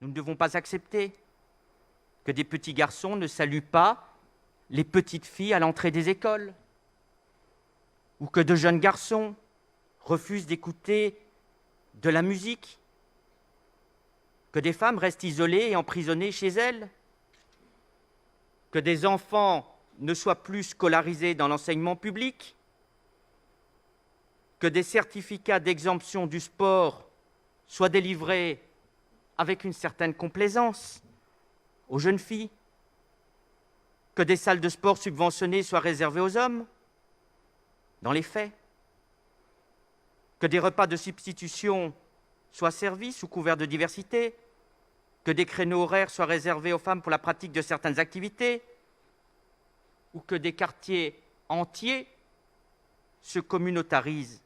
Nous ne devons pas accepter que des petits garçons ne saluent pas les petites filles à l'entrée des écoles, ou que de jeunes garçons refusent d'écouter de la musique, que des femmes restent isolées et emprisonnées chez elles, que des enfants ne soient plus scolarisés dans l'enseignement public, que des certificats d'exemption du sport soient délivrés avec une certaine complaisance aux jeunes filles, que des salles de sport subventionnées soient réservées aux hommes, dans les faits, que des repas de substitution soient servis sous couvert de diversité, que des créneaux horaires soient réservés aux femmes pour la pratique de certaines activités, ou que des quartiers entiers se communautarisent.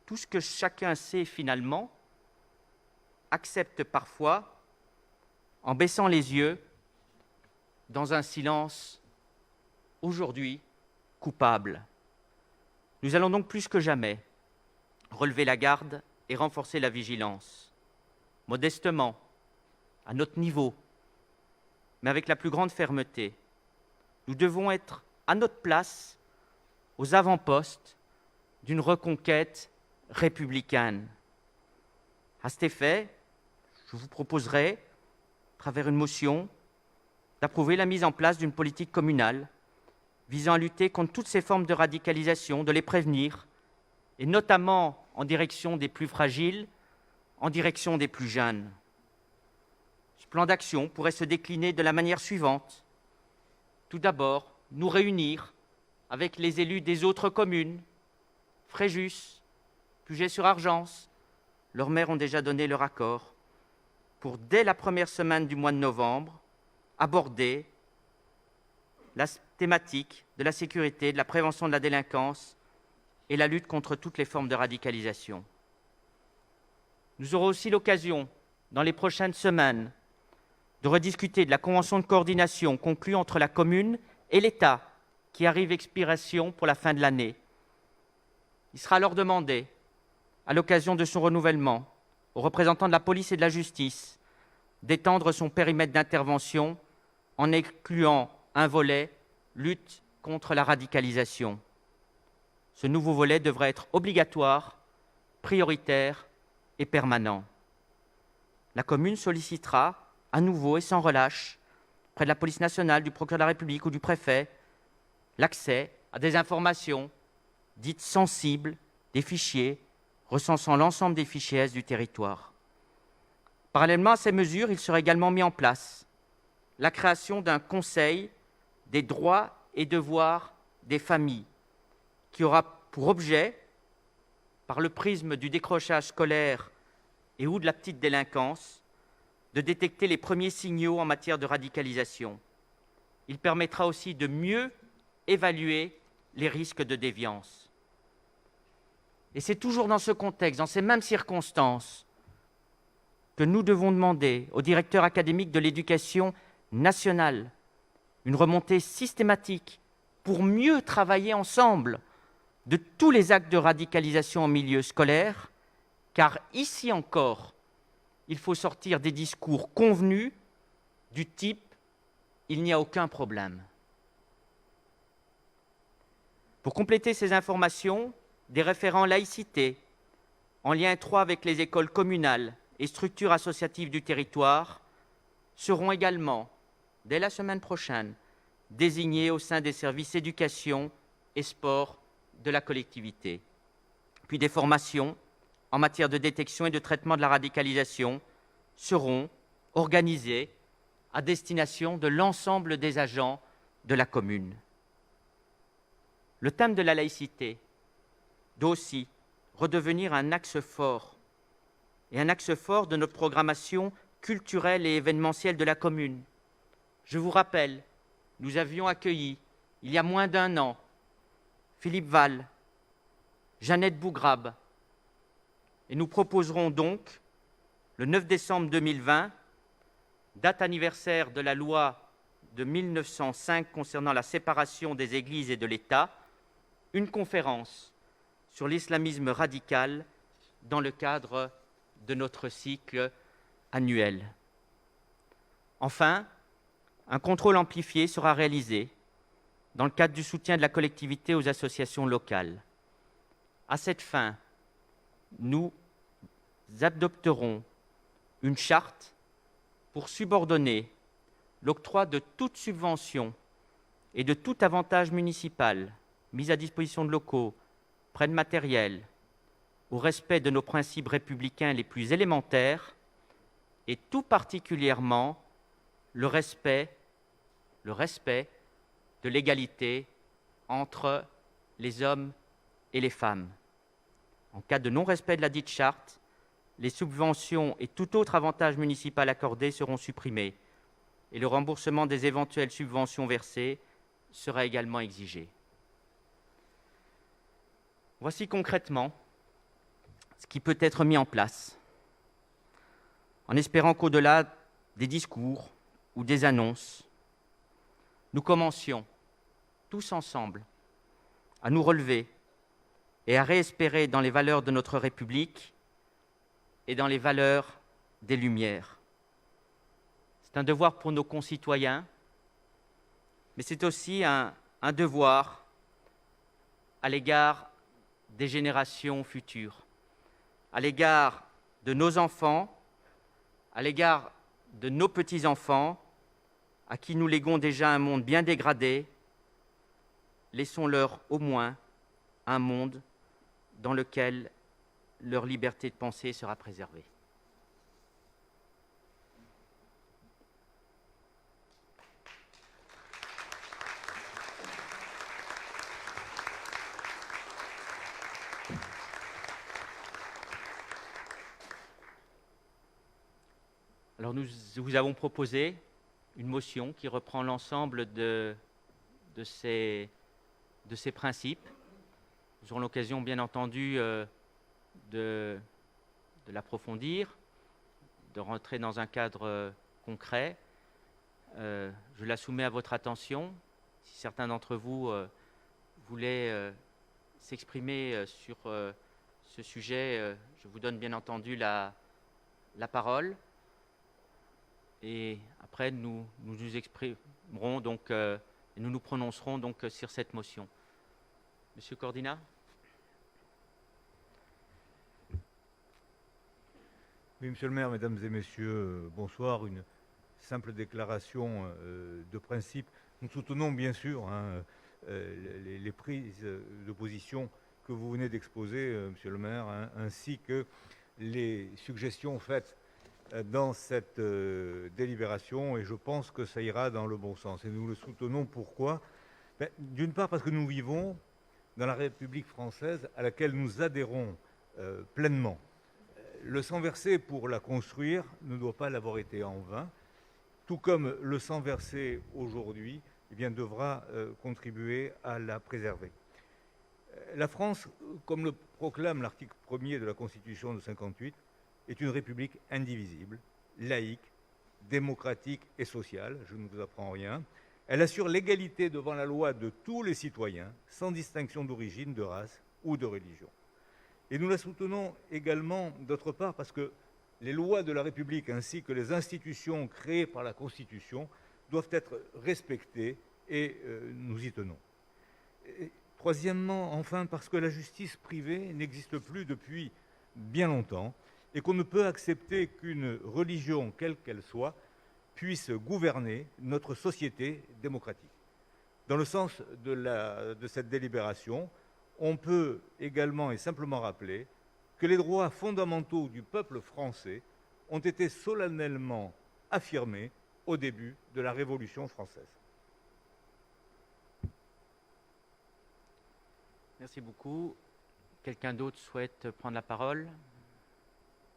Tout ce que chacun sait finalement, accepte parfois en baissant les yeux dans un silence aujourd'hui coupable. Nous allons donc plus que jamais relever la garde et renforcer la vigilance, modestement, à notre niveau, mais avec la plus grande fermeté. Nous devons être à notre place, aux avant-postes d'une reconquête républicaine. À cet effet, je vous proposerai, à travers une motion, d'approuver la mise en place d'une politique communale visant à lutter contre toutes ces formes de radicalisation, de les prévenir, et notamment en direction des plus fragiles, en direction des plus jeunes. Ce plan d'action pourrait se décliner de la manière suivante. Tout d'abord, nous réunir avec les élus des autres communes, Fréjus, Puget-sur-Argence. Leurs maires ont déjà donné leur accord pour, dès la première semaine du mois de novembre, aborder la thématique de la sécurité, de la prévention de la délinquance et la lutte contre toutes les formes de radicalisation. Nous aurons aussi l'occasion, dans les prochaines semaines, de rediscuter de la convention de coordination conclue entre la commune et l'État, qui arrive à expiration pour la fin de l'année. Il sera alors demandé, à l'occasion de son renouvellement, aux représentants de la police et de la justice, d'étendre son périmètre d'intervention en incluant un volet lutte contre la radicalisation. Ce nouveau volet devrait être obligatoire, prioritaire et permanent. La commune sollicitera à nouveau et sans relâche, près de la police nationale, du procureur de la République ou du préfet, l'accès à des informations dites sensibles, des fichiers recensant l'ensemble des fichiers S du territoire. Parallèlement à ces mesures, il sera également mis en place la création d'un conseil des droits et devoirs des familles, qui aura pour objet, par le prisme du décrochage scolaire et ou de la petite délinquance, de détecter les premiers signaux en matière de radicalisation. Il permettra aussi de mieux évaluer les risques de déviance. Et c'est toujours dans ce contexte, dans ces mêmes circonstances, que nous devons demander au directeur académique de l'éducation nationale une remontée systématique pour mieux travailler ensemble de tous les actes de radicalisation en milieu scolaire, car ici encore, il faut sortir des discours convenus du type « il n'y a aucun problème ». Pour compléter ces informations, des référents laïcité, en lien étroit avec les écoles communales et structures associatives du territoire, seront également, dès la semaine prochaine, désignés au sein des services éducation et sport de la collectivité. Puis des formations en matière de détection et de traitement de la radicalisation seront organisées à destination de l'ensemble des agents de la commune. Le thème de la laïcité doit aussi redevenir un axe fort, et un axe fort de notre programmation culturelle et événementielle de la commune. Je vous rappelle, nous avions accueilli, il y a moins d'un an, Philippe Val, Jeannette Bougrabe, et nous proposerons donc, le 9 décembre 2020, date anniversaire de la loi de 1905 concernant la séparation des églises et de l'État, une conférence sur l'islamisme radical dans le cadre de notre cycle annuel. Enfin, un contrôle amplifié sera réalisé dans le cadre du soutien de la collectivité aux associations locales. À cette fin, nous adopterons une charte pour subordonner l'octroi de toute subvention et de tout avantage municipal mis à disposition de locaux, prêt de matériel, au respect de nos principes républicains les plus élémentaires et tout particulièrement le respect de l'égalité entre les hommes et les femmes. En cas de non-respect de la dite charte, les subventions et tout autre avantage municipal accordé seront supprimés et le remboursement des éventuelles subventions versées sera également exigé. Voici concrètement ce qui peut être mis en place, en espérant qu'au-delà des discours ou des annonces, nous commencions tous ensemble à nous relever et à réespérer dans les valeurs de notre République et dans les valeurs des Lumières. C'est un devoir pour nos concitoyens, mais c'est aussi un devoir à l'égard des générations futures, à l'égard de nos enfants, à l'égard de nos petits-enfants, à qui nous léguons déjà un monde bien dégradé. Laissons-leur au moins un monde dans lequel leur liberté de penser sera préservée. Alors nous vous avons proposé une motion qui reprend l'ensemble de ces principes. Nous aurons l'occasion, bien entendu, de l'approfondir, de rentrer dans un cadre concret. Je la soumets à votre attention. Si certains d'entre vous voulaient s'exprimer sur ce sujet, je vous donne bien entendu la parole. Et après, nous nous exprimerons donc, et nous nous prononcerons donc sur cette motion. Monsieur Cordina ? Oui, Monsieur le maire, mesdames et messieurs, bonsoir. Une simple déclaration de principe. Nous soutenons bien sûr les prises de position que vous venez d'exposer, Monsieur le maire, ainsi que les suggestions faites dans cette délibération, et je pense que ça ira dans le bon sens. Et nous le soutenons, pourquoi ? D'une part parce que nous vivons dans la République française à laquelle nous adhérons pleinement. Le sang versé pour la construire ne doit pas l'avoir été en vain, tout comme le sang versé aujourd'hui devra contribuer à la préserver. La France, comme le proclame l'article 1er de la Constitution de 1958, est une république indivisible, laïque, démocratique et sociale, je ne vous apprends rien. Elle assure l'égalité devant la loi de tous les citoyens, sans distinction d'origine, de race ou de religion. Et nous la soutenons également, d'autre part, parce que les lois de la République ainsi que les institutions créées par la Constitution doivent être respectées et nous y tenons. Et troisièmement, enfin, parce que la justice privée n'existe plus depuis bien longtemps et qu'on ne peut accepter qu'une religion, quelle qu'elle soit, puisse gouverner notre société démocratique. Dans le sens de cette délibération, on peut également et simplement rappeler que les droits fondamentaux du peuple français ont été solennellement affirmés au début de la Révolution française. Merci beaucoup. Quelqu'un d'autre souhaite prendre la parole ?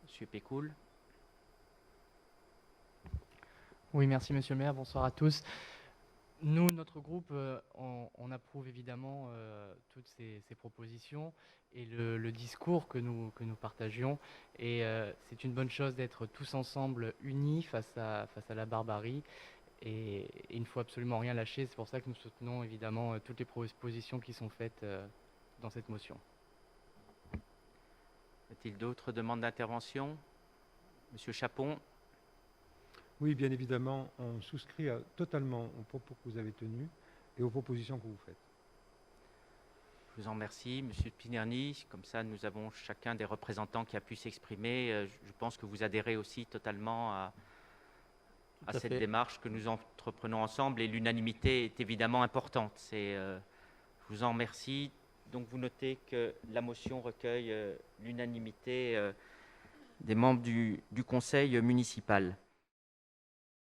Monsieur Pécoul. Oui, merci Monsieur le maire, bonsoir à tous. Nous, notre groupe, on approuve évidemment toutes ces propositions et le discours que nous partagions. Et c'est une bonne chose d'être tous ensemble unis face à la barbarie. Et il ne faut absolument rien lâcher. C'est pour ça que nous soutenons évidemment toutes les propositions qui sont faites dans cette motion. Y a-t-il d'autres demandes d'intervention ? Monsieur Chapon. Oui, bien évidemment, on souscrit totalement aux propos que vous avez tenus et aux propositions que vous faites. Je vous en remercie, Monsieur Pinerny. Comme ça, nous avons chacun des représentants qui a pu s'exprimer. Je pense que vous adhérez aussi totalement à cette démarche que nous entreprenons ensemble, et l'unanimité est évidemment importante. Je vous en remercie. Donc vous notez que la motion recueille l'unanimité des membres du conseil municipal.